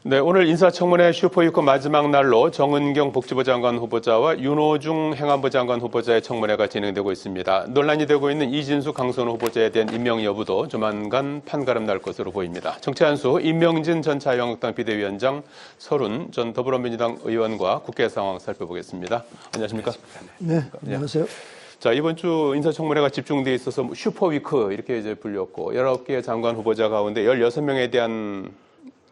네, 오늘 인사청문회 슈퍼위크 마지막 날로 정은경 복지부 장관 후보자와 윤호중 행안부 장관 후보자의 청문회가 진행되고 있습니다. 논란이 되고 있는 이진수 강선우 후보자에 대한 임명 여부도 조만간 판가름 날 것으로 보입니다. 정치 한수 임명진 전 자유한국당 비대위원장, 설훈 전 더불어민주당 의원과 국회 상황 살펴보겠습니다. 안녕하십니까? 네, 안녕하세요. 자, 이번 주 인사청문회가 집중돼 있어서 슈퍼위크 이렇게 이제 불렸고 19개의 장관 후보자 가운데 16명에 대한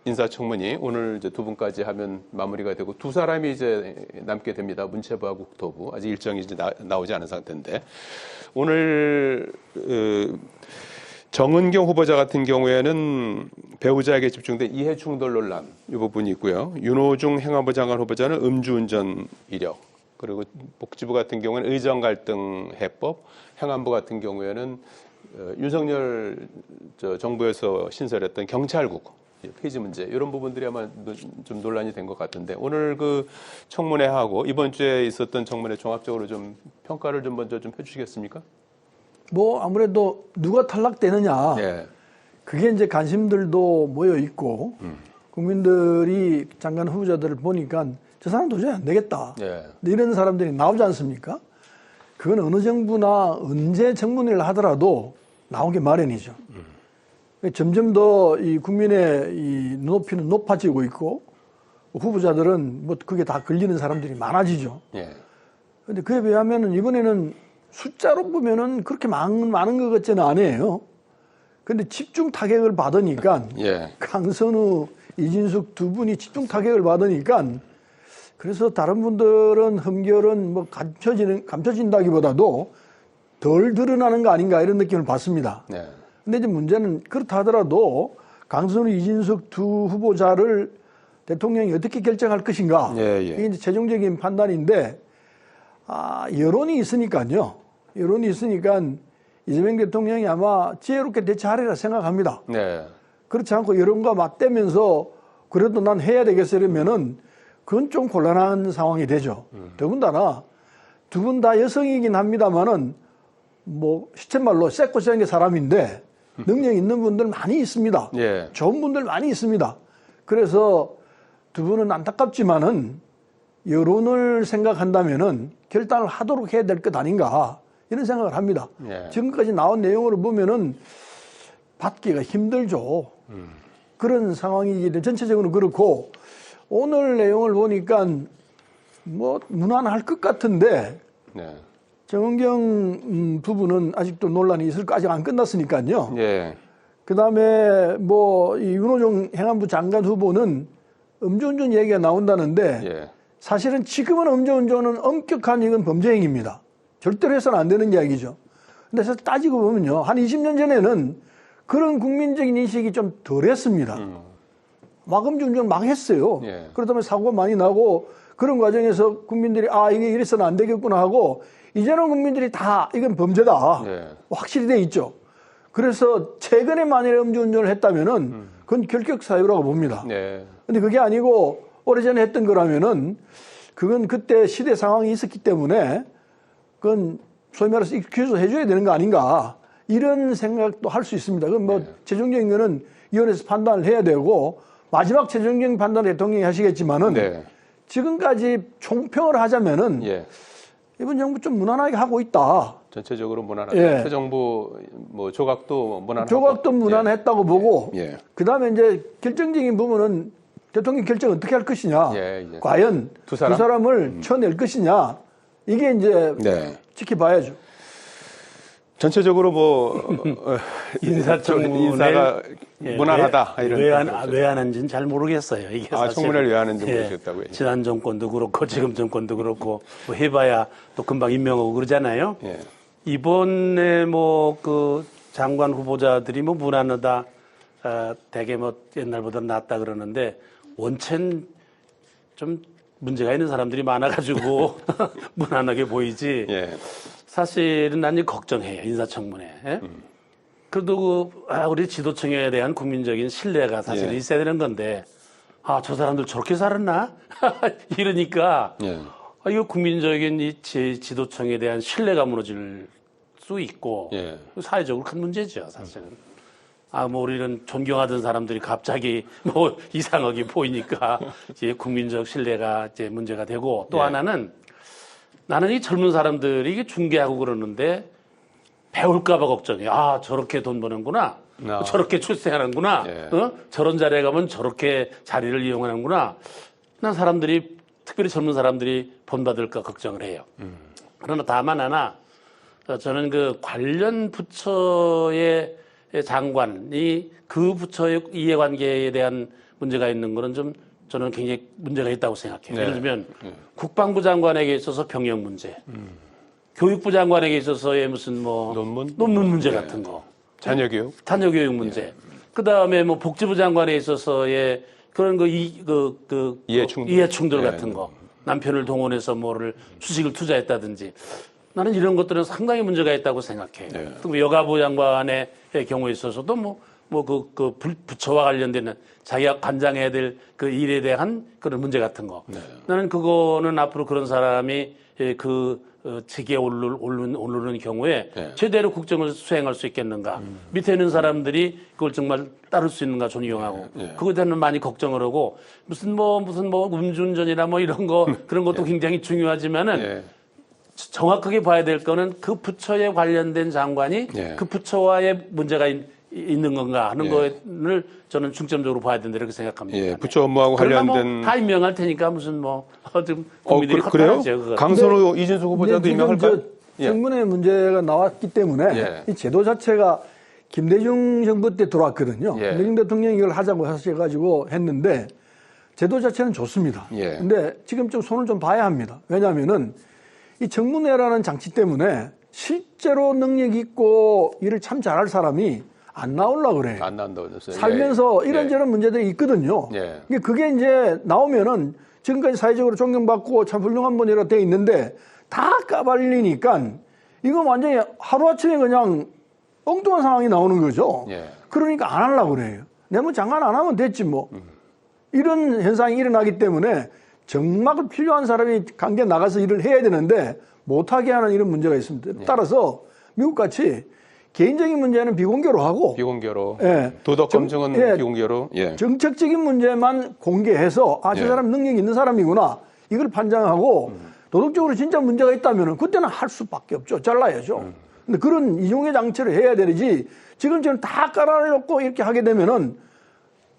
인사청문이 오늘 이제 두 분까지 하면 마무리가 되고 두 사람이 이제 남게 됩니다. 문체부와 국토부. 아직 일정이 이제 나오지 않은 상태인데 오늘 정은경 후보자 같은 경우에는 배우자에게 집중된 이해 충돌 논란 이 부분이 있고요. 윤호중 행안부 장관 후보자는 음주운전 이력, 그리고 복지부 같은 경우에는 의정 갈등 해법, 행안부 같은 경우에는 윤석열 정부에서 신설했던 경찰국 폐지 문제, 이런 부분들이 아마 좀 논란이 된 것 같은데 오늘 그 청문회하고 이번 주에 있었던 청문회 종합적으로 좀 평가를 좀 먼저 좀 해주시겠습니까? 뭐 아무래도 누가 탈락되느냐, 예. 그게 이제 관심들도 모여 있고 국민들이 장관 후보자들을 보니까 저 사람 도저히 안 되겠다. 예. 이런 사람들이 나오지 않습니까? 그건 어느 정부나 언제 청문회를 하더라도 나오기 마련이죠. 점점 더 이 국민의 이 눈높이는 높아지고 있고 후보자들은 뭐 그게 다 걸리는 사람들이 많아지죠. 예. 근데 그에 비하면은 이번에는 숫자로 보면은 그렇게 많은 것 같지는 않아요. 근데 집중 타격을 받으니까 예. 강선우, 이진숙 두 분이 집중 타격을 받으니까 그래서 다른 분들은 흠결은 뭐 감춰진다기보다도 덜 드러나는 거 아닌가 이런 느낌을 받습니다. 예. 근데 이제 문제는 그렇다 하더라도 강선우, 이진숙 두 후보자를 대통령이 어떻게 결정할 것인가. 예. 이게 이제 최종적인 판단인데, 여론이 있으니까요. 여론이 있으니까 이재명 대통령이 아마 지혜롭게 대처하리라 생각합니다. 네. 그렇지 않고 여론과 맞대면서 그래도 난 해야 되겠어 이러면은 그건 좀 곤란한 상황이 되죠. 더군다나 두 분 다 여성이긴 합니다만은 뭐 시쳇말로 쎄고 쎄게 사람인데 능력 있는 분들 많이 있습니다. 예. 좋은 분들 많이 있습니다. 그래서 두 분은 안타깝지만은 여론을 생각한다면은 결단을 하도록 해야 될 것 아닌가 이런 생각을 합니다. 예. 지금까지 나온 내용으로 보면은 받기가 힘들죠. 그런 상황이기 전체적으로 그렇고 오늘 내용을 보니까 뭐 무난할 것 같은데 네. 정은경 부부는 아직도 논란이 있을 거 아직 안 끝났으니까요. 예. 그다음에 뭐 이 윤호중 행안부 장관 후보는 음주운전 얘기가 나온다는데 예. 사실은 지금은 음주운전은 엄격한 이건 범죄 행위입니다. 절대로 해서는 안 되는 이야기죠. 근데 사실 따지고 보면요, 한 20년 전에는 그런 국민적인 인식이 좀 덜했습니다. 막 음주운전 막 했어요. 예. 그러다 보면 사고가 많이 나고 그런 과정에서 국민들이 이게 이래서는 안 되겠구나 하고 이제는 국민들이 다 이건 범죄다. 예. 확실히 돼 있죠. 그래서 최근에 만약에 음주운전을 했다면은 그건 결격 사유라고 봅니다. 네. 근데 그게 아니고 오래전에 했던 거라면은 그건 그때 시대 상황이 있었기 때문에 그건 소위 말해서 익스큐즈 해줘야 되는 거 아닌가 이런 생각도 할 수 있습니다. 그건 뭐 최종적인 거는 위원회에서 판단을 해야 되고 마지막 최종적인 판단을 대통령이 하시겠지만은 네. 지금까지 총평을 하자면은 예. 이번 정부 좀 무난하게 하고 있다. 전체적으로 무난하다. 예. 새 정부 뭐 조각도 무난하고. 조각도 무난했다고 보고 예. 그다음에 이제 결정적인 부분은 대통령 결정 어떻게 할 것이냐. 예. 과연 두 사람? 두 사람을 쳐낼 것이냐. 이게 이제 네. 지켜봐야죠. 전체적으로 뭐 인사가 무난하다 이런. 왜 안 한지는 잘 모르겠어요. 이게 사실. 청문회를 왜 하는지 모르겠다고요. 지난 정권도 그렇고 지금 정권도 그렇고 뭐 해봐야 또 금방 임명하고 그러잖아요. 예. 이번에 뭐 그 장관 후보자들이 뭐 무난하다, 되게 뭐 옛날보다 낫다 그러는데 원체는 좀 문제가 있는 사람들이 많아가지고 무난하게 보이지. 예. 사실은 난 이제 걱정해요, 인사청문회. 예? 그래도 우리 지도층에 대한 국민적인 신뢰가 사실 있어야 되는 건데, 저 사람들 저렇게 살았나? 이러니까, 예. 이거 국민적인 이 지도층에 대한 신뢰가 무너질 수 있고, 예. 사회적으로 큰 문제죠, 사실은. 뭐 우리는 존경하던 사람들이 갑자기 뭐 이상하게 보이니까 이제 국민적 신뢰가 이제 문제가 되고 또 예. 하나는 나는 이 젊은 사람들이 이게 중계하고 그러는데 배울까봐 걱정해. 아, 저렇게 돈 버는구나. 저렇게 출세하는구나. 예. 저런 자리에 가면 저렇게 자리를 이용하는구나. 난 사람들이, 특별히 젊은 사람들이 본받을까 걱정을 해요. 그러나 다만 하나, 저는 그 관련 부처의 장관이 그 부처의 이해관계에 대한 문제가 있는 거는 좀 저는 굉장히 문제가 있다고 생각해요. 네. 예를 들면 국방부 장관에게 있어서 병역 문제, 교육부 장관에게 있어서의 무슨 뭐 논문 문제 같은 거, 자녀교육, 자녀교육 문제, 그 다음에 뭐 복지부 장관에 있어서의 그런 이해 충돌 같은 거, 남편을 동원해서 뭐를 주식을 투자했다든지, 나는 이런 것들은 상당히 문제가 있다고 생각해요. 또 여가부 장관의 경우에 있어서도 그 부처와 관련되는 자기가 관장해야 될 그 일에 대한 그런 문제 같은 거. 나는 그거는 앞으로 그런 사람이 직에 오르는 경우에 제대로 국정을 수행할 수 있겠는가. 밑에 있는 사람들이 그걸 정말 따를 수 있는가 존경하고. 그거에 대해서는 많이 걱정을 하고 무슨 음주운전이나 뭐 이런 거 그런 것도 굉장히 중요하지만은 정확하게 봐야 될 거는 그 부처에 관련된 장관이 그 부처와의 문제가 있는 건가 하는 거를 저는 중점적으로 봐야 된다 이렇게 생각합니다. 예, 부처 업무하고 관련된 다 임명할 테니까 무슨 좀 국민들이 그래요? 헛다하죠. 강선우 이준석 후보자도 임명할까요? 정문의 문제가 나왔기 때문에 이 제도 자체가 김대중 정부 때 들어왔거든요. 김대중 대통령이 이걸 하자고 하셔가지고 했는데 제도 자체는 좋습니다. 근데 지금 좀 손을 좀 봐야 합니다. 왜냐하면은 이 정문회라는 장치 때문에 실제로 능력 있고 일을 참 잘할 사람이 안 나오려고 그래요. 안 나온다고 그랬어요. 살면서 이런저런 문제들이 있거든요. 그게 이제 나오면은 지금까지 사회적으로 존경받고 참 훌륭한 분이라고 돼 있는데 다 까발리니까 이거 완전히 하루아침에 그냥 엉뚱한 상황이 나오는 거죠. 그러니까 안 하려고 그래요. 내가 장관 안 하면 됐지 뭐. 이런 현상이 일어나기 때문에 정말 필요한 사람이 관계 나가서 일을 해야 되는데 못하게 하는 이런 문제가 있습니다. 따라서 미국같이 개인적인 문제는 비공개로 하고 비공개로 도덕 검증은 비공개로 정책적인 문제만 공개해서 저 사람 능력 있는 사람이구나 이걸 판단하고 도덕적으로 진짜 문제가 있다면 그때는 할 수밖에 없죠. 잘라야죠. 근데 그런 이용의 장치를 해야 되지 지금처럼 다 깔아놓고 이렇게 하게 되면은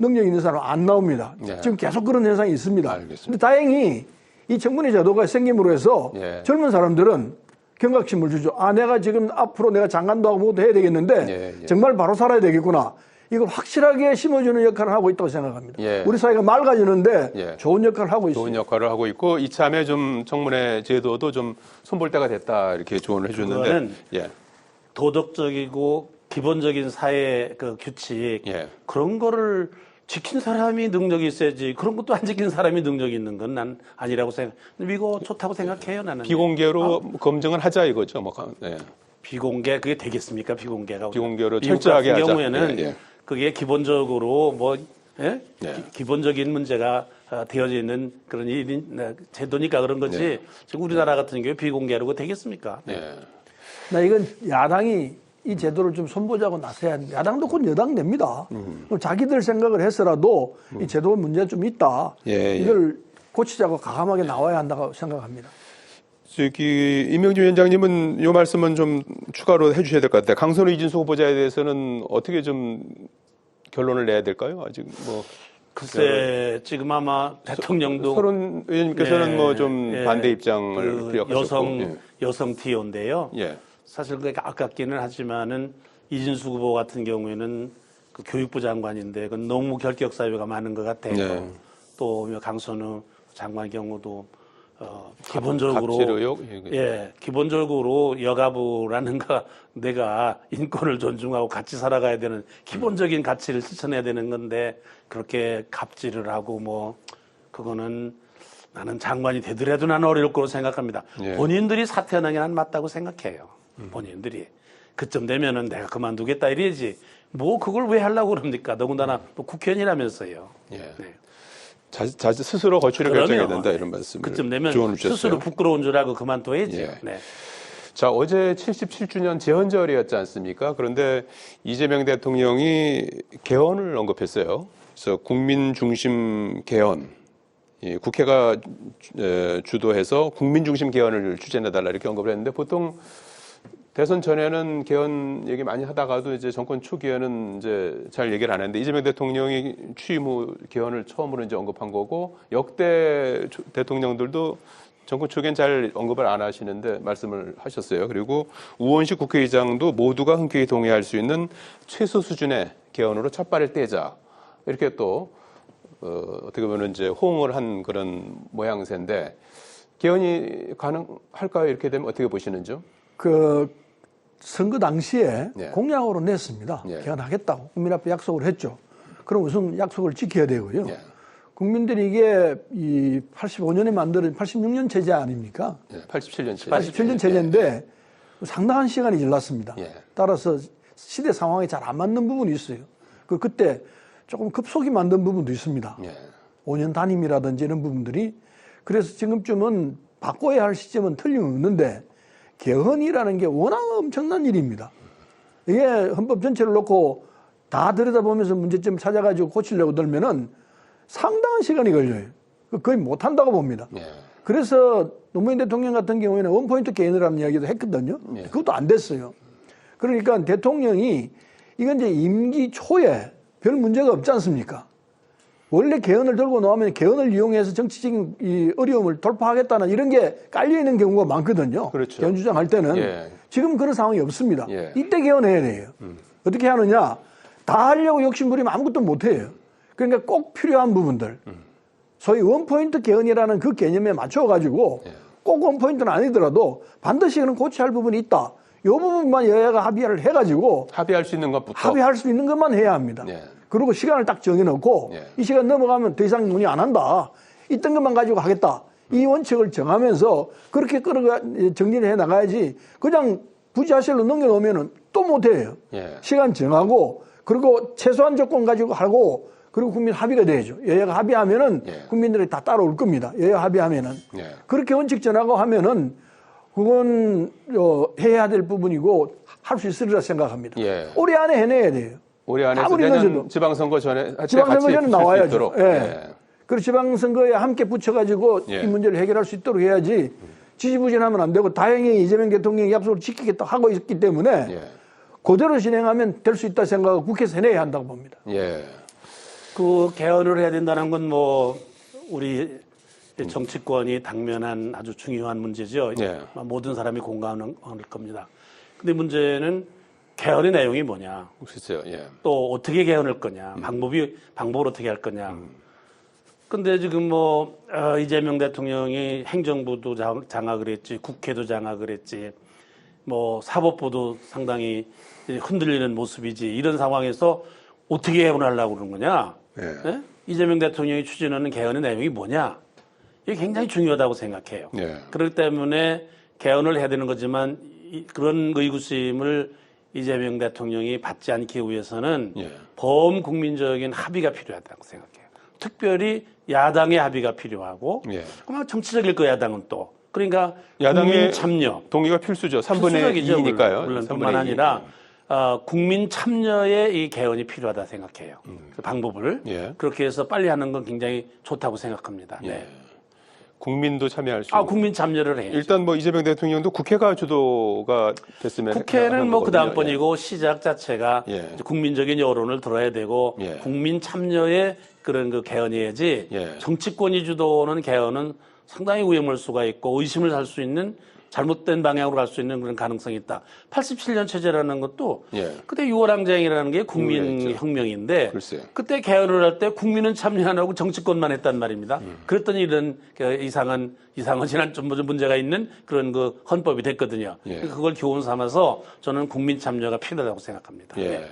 능력 있는 사람 안 나옵니다. 지금 계속 그런 현상이 있습니다. 근데 다행히 이 청문회 제도가 생김으로 해서 젊은 사람들은 경각심을 주죠. 내가 지금 앞으로 내가 장관도 하고 뭐도 해야 되겠는데 정말 바로 살아야 되겠구나. 이걸 확실하게 심어주는 역할을 하고 있다고 생각합니다. 우리 사회가 맑아지는데 좋은 역할을 하고 있습니다. 좋은 역할을 하고 있고 이참에 좀 청문회 제도도 좀 손볼 때가 됐다 이렇게 조언을 해주는데 도덕적이고 기본적인 사회 그 규칙 그런 거를 지킨 사람이 능력이 있어야지 그런 것도 안 지킨 사람이 능력이 있는 건 난 아니라고 생각. 이거 좋다고 생각해요 나는. 비공개로 검증을 하자 이거죠. 비공개 그게 되겠습니까? 비공개로 철저하게 하자. 경우에는 그게 기본적으로 기본적인 문제가 되어져 있는 그런 제도니까 그런 거지. 지금 우리나라 같은 경우에 비공개로 되겠습니까? 이건 야당이 이 제도를 좀 손보자고 나서야 합니다. 야당도 곧 여당 됩니다. 자기들 생각을 해서라도 이 제도 문제가 좀 있다. 이걸 고치자고 과감하게 나와야 한다고 생각합니다. 임명진 위원장님은 이 말씀은 좀 추가로 해주셔야 될 것 같아요. 강선우 이준석 후보자에 대해서는 어떻게 좀 결론을 내야 될까요? 아직 글쎄 지금 아마 대통령도 서른 의원님께서는 좀 반대 입장을 피력하셨고 여성 TO인데요. 사실 그게 아깝기는 하지만은 이준석 후보 같은 경우에는 그 교육부 장관인데 그 너무 결격 사유가 많은 것 같아요. 또 강선우 장관 경우도 기본적으로 기본적으로 여가부라는가 내가 인권을 존중하고 같이 살아가야 되는 기본적인 가치를 실천해야 되는 건데 그렇게 갑질을 하고 그거는 나는 장관이 되더라도 나는 어려울 거로 생각합니다. 본인들이 사퇴하는 게 난 맞다고 생각해요. 본인들이 그쯤 되면은 내가 그만두겠다 이래야지 그걸 왜 하려고 그럽니까? 더군다나 국회의원이라면서요. 스스로 거취를 결정해야 된다 이런 말씀을 그쯤 되면 스스로 부끄러운 줄 알고 그만둬야지. 자, 어제 77주년 제헌절이었지 않습니까? 그런데 이재명 대통령이 개헌을 언급했어요. 그래서 국민 중심 개헌, 국회가 주도해서 국민 중심 개헌을 추진해달라 이렇게 언급을 했는데 보통 대선 전에는 개헌 얘기 많이 하다가도 이제 정권 초기에는 이제 잘 얘기를 안 했는데 이재명 대통령이 취임 후 개헌을 처음으로 이제 언급한 거고 역대 대통령들도 정권 초기엔 잘 언급을 안 하시는데 말씀을 하셨어요. 그리고 우원식 국회의장도 모두가 흔쾌히 동의할 수 있는 최소 수준의 개헌으로 첫발을 떼자 이렇게 또 어떻게 보면 이제 호응을 한 그런 모양새인데 개헌이 가능할까요? 이렇게 되면 어떻게 보시는지요? 그 선거 당시에 예. 공약으로 냈습니다. 예. 개헌하겠다고 국민 앞에 약속을 했죠. 그럼 우선 약속을 지켜야 되고요. 예. 국민들이 이게 이 85년에 만든 86년 체제 아닙니까? 예, 87년 체. 87년 체제인데 상당한 시간이 지났습니다. 예. 따라서 시대 상황에 잘 안 맞는 부분이 있어요. 그때 조금 급속히 만든 부분도 있습니다. 예. 5년 단임이라든지 이런 부분들이. 그래서 지금쯤은 바꿔야 할 시점은 틀림없는데 개헌이라는 게 워낙 엄청난 일입니다. 이게 헌법 전체를 놓고 다 들여다보면서 문제점 찾아가지고 고치려고 들면은 상당한 시간이 걸려요. 거의 못한다고 봅니다. 예. 그래서 노무현 대통령 같은 경우에는 원포인트 개헌이라는 이야기도 했거든요. 예. 그것도 안 됐어요. 그러니까 대통령이 이건 이제 임기 초에 별 문제가 없지 않습니까? 원래 개헌을 들고 나오면 개헌을 이용해서 정치적인 이 어려움을 돌파하겠다는 이런 게 깔려 있는 경우가 많거든요. 그렇죠. 개헌 주장할 때는 예. 지금 그런 상황이 없습니다. 예. 이때 개헌해야 돼요. 어떻게 하느냐? 다 하려고 욕심 부리면 아무것도 못 해요. 그러니까 꼭 필요한 부분들. 소위 원포인트 개헌이라는 그 개념에 맞춰가지고 예. 꼭 원포인트는 아니더라도 반드시 그런 고쳐야 할 부분이 있다. 이 부분만 여야가 합의를 해가지고 합의할 수 있는 것부터. 합의할 수 있는 것만 해야 합니다. 예. 그리고 시간을 딱 정해놓고 예. 이 시간 넘어가면 더 이상 논의 안 한다. 있던 것만 가지고 하겠다. 이 원칙을 정하면서 그렇게 정리를 해 나가야지 그냥 부지하실로 넘겨놓으면 또 못해요. 예. 시간 정하고 그리고 최소한 조건 가지고 하고 그리고 국민 합의가 돼야죠. 여야가 합의하면은 예. 국민들이 다 따라올 겁니다. 여야 합의하면은. 예. 그렇게 원칙 정하고 하면은 그건 해야 될 부분이고 할 수 있으리라 생각합니다. 예. 올해 안에 해내야 돼요. 올해 안에서 아무리 내년 늦어도. 지방선거 전에 지방선거 전에 나와야죠. 있도록. 예. 그리고 지방선거에 함께 붙여가지고 예. 이 문제를 해결할 수 있도록 해야지 지지부진하면 안 되고 다행히 이재명 대통령이 약속을 지키겠다 하고 있기 때문에 예. 그대로 진행하면 될 수 있다 생각하고 국회에서 해내야 한다고 봅니다. 예. 그 개헌을 해야 된다는 건 뭐 우리 정치권이 당면한 아주 중요한 문제죠. 예. 모든 사람이 공감할 겁니다. 근데 문제는 개헌의 내용이 뭐냐, 글쎄요. 예. 또 어떻게 개헌할 거냐, 방법을 어떻게 할 거냐. 근데 지금 이재명 대통령이 행정부도 장악을 했지, 국회도 장악을 했지, 사법부도 상당히 흔들리는 모습이지. 이런 상황에서 어떻게 개헌을 하려고 그러는 거냐? 예. 예? 이재명 대통령이 추진하는 개헌의 내용이 뭐냐? 이게 굉장히 중요하다고 생각해요. 예. 그렇기 때문에 개헌을 해야 되는 거지만 그런 의구심을 이재명 대통령이 받지 않기 위해서는 예. 범국민적인 합의가 필요하다고 생각해요. 특별히 야당의 합의가 필요하고 예. 아마 정치적일 거야 야당은 또. 그러니까 야당의 국민 참여. 동의가 필수죠. 3분의 필수적이죠, 2니까요. 물론 뿐만 아니라 국민 참여의 이 개헌이 필요하다 생각해요. 그 방법을. 예. 그렇게 해서 빨리 하는 건 굉장히 좋다고 생각합니다. 예. 네. 국민도 참여할 수 있는. 국민 참여를 해요. 일단 이재명 대통령도 국회가 주도가 됐으면 국회는 하는 그 거거든요. 다음번이고 시작 자체가 예. 이제 국민적인 여론을 들어야 되고 예. 국민 참여의 그런 그 개헌이야지 예. 정치권이 주도하는 개헌은 상당히 위험할 수가 있고 의심을 살 수 있는 잘못된 방향으로 갈 수 있는 그런 가능성이 있다. 87년 체제라는 것도 예. 그때 6월 항쟁이라는 게 유월했죠. 국민혁명인데 글쎄요. 그때 개헌을 할 때 국민은 참여 안 하고 정치권만 했단 말입니다. 그랬더니 이런 이상한 좀 문제가 있는 그런 그 헌법이 됐거든요. 예. 그걸 교훈 삼아서 저는 국민 참여가 필요하다고 생각합니다. 예. 네.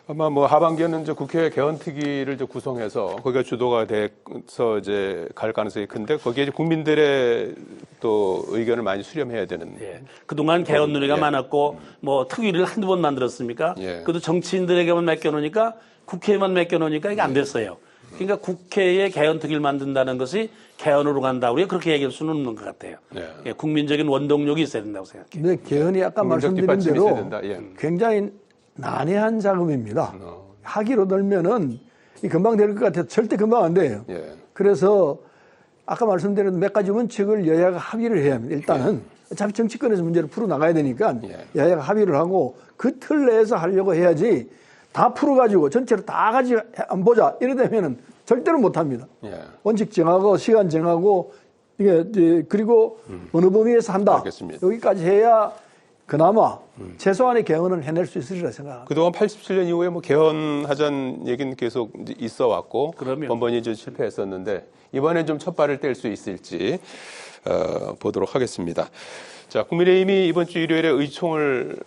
아마 하반기에는 국회 개헌특위를 구성해서 거기가 주도가 돼서 이제 갈 가능성이 큰데 거기에 이제 국민들의 또 의견을 많이 수렴해야 되는. 예. 그동안 개헌 논의가 예. 많았고 특위를 한두 번 만들었습니까? 예. 그래도 정치인들에게만 맡겨놓으니까 국회에만 맡겨놓으니까 이게 안 됐어요. 그러니까 국회에 개헌특위를 만든다는 것이 개헌으로 간다. 우리가 그렇게 얘기할 수는 없는 것 같아요. 예, 국민적인 원동력이 있어야 된다고 생각해요. 근데 개헌이 아까 국민적 말씀드린 뒷받침이 대로 있어야 된다. 예. 굉장히 난해한 작업입니다. 하기로 들면은 이 금방 될 것 같아서 절대 금방 안 돼요. 예. 그래서 아까 말씀드린 몇 가지 원칙을 여야가 합의를 해야 합니다. 일단은 어차피 정치권에서 문제를 풀어나가야 되니까 여야가 합의를 하고 그 틀 내에서 하려고 해야지 다 풀어가지고 전체로 다 같이 한번 보자 이러다면은 절대로 못합니다. 원칙 정하고 시간 정하고 이게 그리고 어느 범위에서 한다. 알겠습니다. 여기까지 해야 그나마 최소한의 개헌은 해낼 수 있으리라 생각합니다. 그동안 87년 이후에 뭐 개헌하자는 얘기는 계속 이제 있어 왔고 그럼요. 번번이 좀 실패했었는데 이번엔 좀 첫 발을 뗄 수 있을지 보도록 하겠습니다. 자, 국민의힘이 이번 주 일요일에 의총을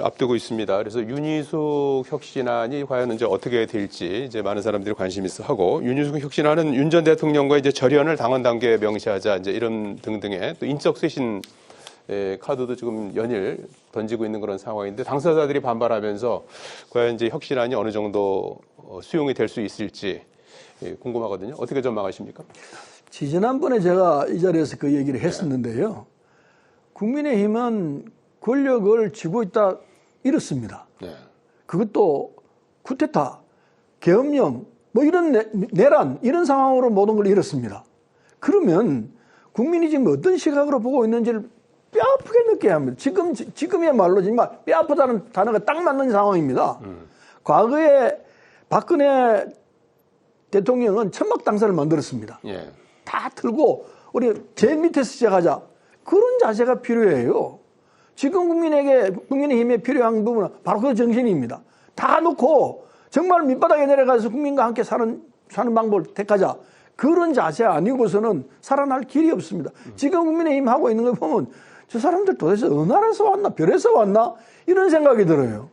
앞두고 있습니다. 그래서 윤희숙 혁신안이 과연 이제 어떻게 될지 이제 많은 사람들이 관심 있어 하고 윤희숙 혁신안은 윤 전 대통령과 이제 절연을 당원 단계에 명시하자 이제 이런 등등의 또 인적 쇄신 카드도 지금 연일 던지고 있는 그런 상황인데 당사자들이 반발하면서 과연 이제 혁신안이 어느 정도 수용이 될 수 있을지 궁금하거든요. 어떻게 전망하십니까? 지난번에 제가 이 자리에서 그 얘기를 했었는데요. 국민의힘은 권력을 쥐고 있다 잃었습니다. 그것도 쿠데타, 계엄령, 뭐 이런 내란 이런 상황으로 모든 걸 잃었습니다. 그러면 국민이 지금 어떤 시각으로 보고 있는지를 뼈아프게 느껴야 합니다. 지금이야말로 정말 뼈아프다는 단어가 딱 맞는 상황입니다. 과거에 박근혜 대통령은 천막 당사를 만들었습니다. 다 틀고 우리 제일 밑에서 시작하자. 그런 자세가 필요해요. 지금 국민의힘에 필요한 부분은 바로 그 정신입니다. 다 놓고 정말 밑바닥에 내려가서 국민과 함께 사는 방법을 택하자. 그런 자세 아니고서는 살아날 길이 없습니다. 지금 국민의힘 하고 있는 거 보면 저 사람들 도대체 어느 나라에서 왔나 별에서 왔나 이런 생각이 들어요.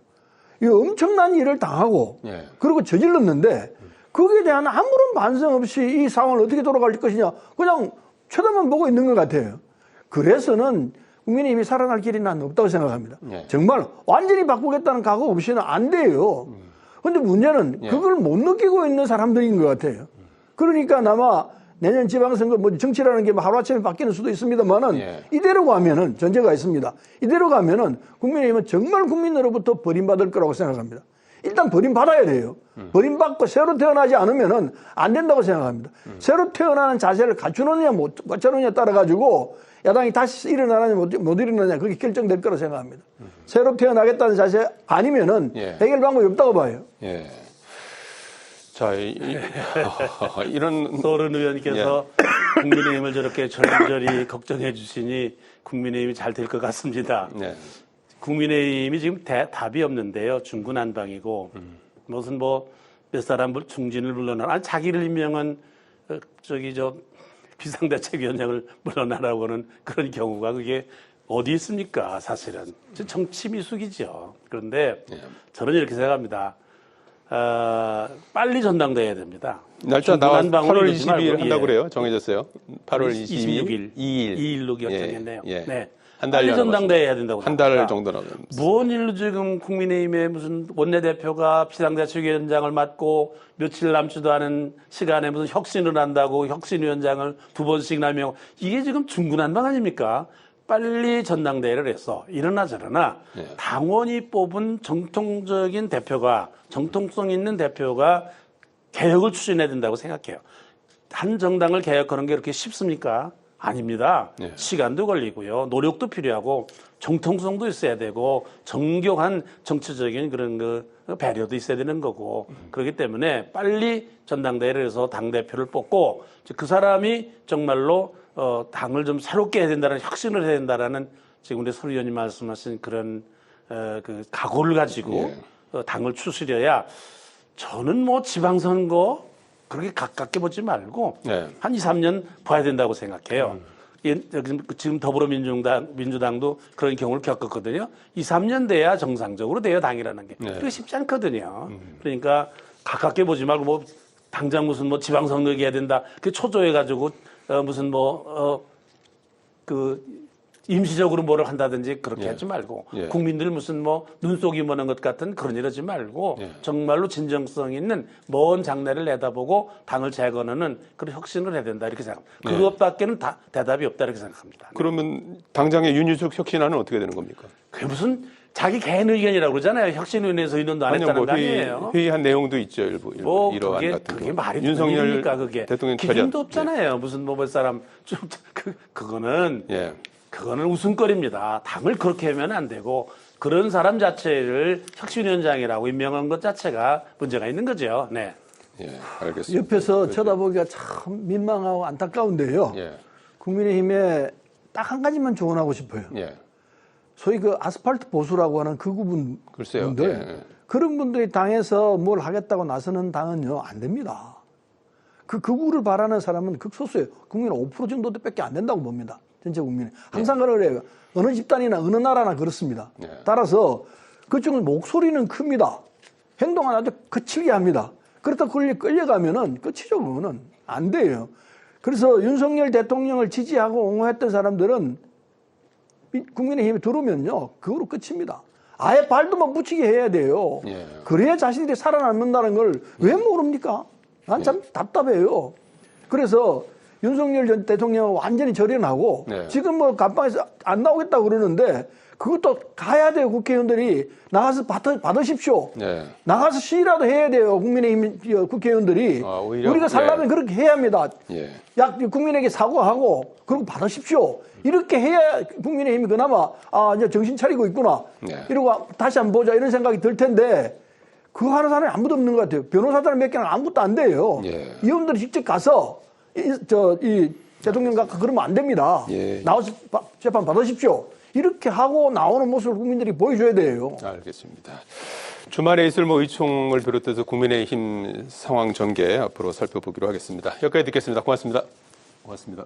이 엄청난 일을 당하고 그리고 저질렀는데 거기에 대한 아무런 반성 없이 이 상황을 어떻게 돌아갈 것이냐 그냥 쳐다만 보고 있는 것 같아요. 그래서는 국민의힘이 살아날 길이 난 없다고 생각합니다. 정말 완전히 바꾸겠다는 각오 없이는 안 돼요. 그런데 문제는 그걸 못 느끼고 있는 사람들인 것 같아요. 그러니까 아마 내년 지방선거 뭐 정치라는 게 하루아침에 바뀌는 수도 있습니다만은 이대로 가면은 전제가 있습니다. 이대로 가면은 국민의힘은 정말 국민으로부터 버림받을 거라고 생각합니다. 일단 버림받아야 돼요. 버림받고 새로 태어나지 않으면은 안 된다고 생각합니다. 새로 태어나는 자세를 갖추느냐 못 갖추느냐에 따라 가지고 야당이 다시 일어나느냐 못 일어나느냐 그게 결정될 거라고 생각합니다. 새로 태어나겠다는 자세 아니면은 해결 방법이 없다고 봐요. 자, 이런 소른 의원님께서 국민의힘을 저렇게 절절히 걱정해 주시니 국민의힘이 잘 될 것 같습니다. 국민의힘이 지금 답이 없는데요. 중구난방이고 무슨 뭐 몇 사람 중진을 물러나라. 자기를 임명한 비상대책위원장을 물러나라고 하는 그런 경우가 그게 어디 있습니까? 사실은 정치 미숙이죠. 그런데 저는 이렇게 생각합니다. 빨리 전당대회해야 됩니다. 날짜 나와서 8월 22일 한다고 그래요. 정해졌어요. 8월 26일. 2일로 결정했네요. 네. 빨리 전당대회 해야 된다고. 한 달 정도 남았습니다. 뭔 일로 지금 국민의힘의 무슨 원내대표가 비상대책위원장을 맡고 며칠 남지도 않은 시간에 무슨 혁신을 한다고 혁신위원장을 2번씩 임명하고 이게 지금 중구난방 아닙니까? 빨리 전당대회를 해서 이러나 저러나 당원이 뽑은 정통적인 대표가 정통성 있는 대표가 개혁을 추진해야 된다고 생각해요. 한 정당을 개혁하는 게 그렇게 쉽습니까? 아닙니다. 시간도 걸리고요. 노력도 필요하고 정통성도 있어야 되고 정교한 정치적인 그런 배려도 있어야 되는 거고 그렇기 때문에 빨리 전당대회를 해서 당대표를 뽑고 그 사람이 정말로 당을 좀 새롭게 해야 된다는 혁신을 해야 된다라는 지금 우리 설 의원님 말씀하신 그런 그 각오를 가지고 당을 추스려야 저는 뭐 지방선거 그렇게 가깝게 보지 말고 한 2, 3년 봐야 된다고 생각해요. 지금 민주당도 그런 경우를 겪었거든요. 2, 3년 돼야 정상적으로 돼요, 당이라는 게. 그게 쉽지 않거든요. 그러니까 가깝게 보지 말고 뭐 당장 무슨 뭐 지방선거 해야 된다. 그 초조해가지고 무슨 뭐 임시적으로 뭐를 한다든지 그렇게 예. 하지 말고 예. 국민들 무슨 뭐 눈속이 머는 것 같은 그런 일 하지 말고 예. 정말로 진정성 있는 먼 장래를 내다보고 당을 재건하는 그런 혁신을 해야 된다 이렇게 생각합니다. 예. 그것밖에는 대답이 없다 이렇게 생각합니다. 그러면 당장의 윤유석 혁신안은 어떻게 되는 겁니까? 그게 무슨 자기 개인 의견이라고 그러잖아요. 혁신위원회에서 의논도 안 했다는 거 아니에요. 회의한 내용도 있죠. 일부 뭐 이러한 그게 같은 그게 거. 말이 되는 윤석열 일입니까 그게 대통령 기준도 없잖아요. 무슨 뭐 몇 사람 좀 그거는 예. 그거는 웃음거리입니다. 당을 그렇게 하면 안 되고 그런 사람 자체를 혁신위원장이라고 임명한 것 자체가 문제가 있는 거죠. 네. 예, 알겠습니다. 옆에서 쳐다보기가 참 민망하고 안타까운데요. 예. 국민의힘에 딱 한 가지만 조언하고 싶어요. 예. 소위 그 아스팔트 보수라고 하는 극우 글쎄요. 분들 예. 그런 분들이 당에서 뭘 하겠다고 나서는 당은요 안 됩니다. 그 극우를 바라는 사람은 극소수예요. 국민 5% 정도밖에 안 된다고 봅니다. 전체 국민이 항상 그래요. 어느 집단이나 어느 나라나 그렇습니다. 예. 따라서 그쪽은 목소리는 큽니다. 행동은 아주 거칠게 합니다. 그렇다 끌려가면은 끝이죠. 그거는 안 돼요. 그래서 윤석열 대통령을 지지하고 옹호했던 사람들은 국민의힘에 들어오면요 그거로 끝입니다. 아예 발도 못 붙이게 해야 돼요. 예. 그래야 자신들이 살아남는다는 걸 왜 모릅니까? 난 참 답답해요. 그래서 윤석열 전 대통령은 완전히 절연하고 네. 지금 뭐 감방에서 안 나오겠다고 그러는데 그것도 가야 돼요. 국회의원들이 나가서 받으십시오. 네. 나가서 시위라도 해야 돼요. 국민의힘 국회의원들이 오히려? 우리가 살려면 예. 그렇게 해야 합니다. 예. 국민에게 사과하고 그리고 받으십시오. 이렇게 해야 국민의힘이 그나마 이제 정신 차리고 있구나. 네. 이러고 다시 한번 보자 이런 생각이 들 텐데 그거 하는 사람이 아무도 없는 것 같아요. 변호사들 몇 개는 아무것도 안 돼요. 예. 이분들이 직접 가서 이 대통령 갖고 그러면 안 됩니다. 예. 나와서 재판 받으십시오. 이렇게 하고 나오는 모습을 국민들이 보여줘야 돼요. 알겠습니다. 주말에 있을 뭐 의총을 비롯해서 국민의힘 상황 전개 앞으로 살펴보기로 하겠습니다. 여기까지 듣겠습니다. 고맙습니다. 고맙습니다.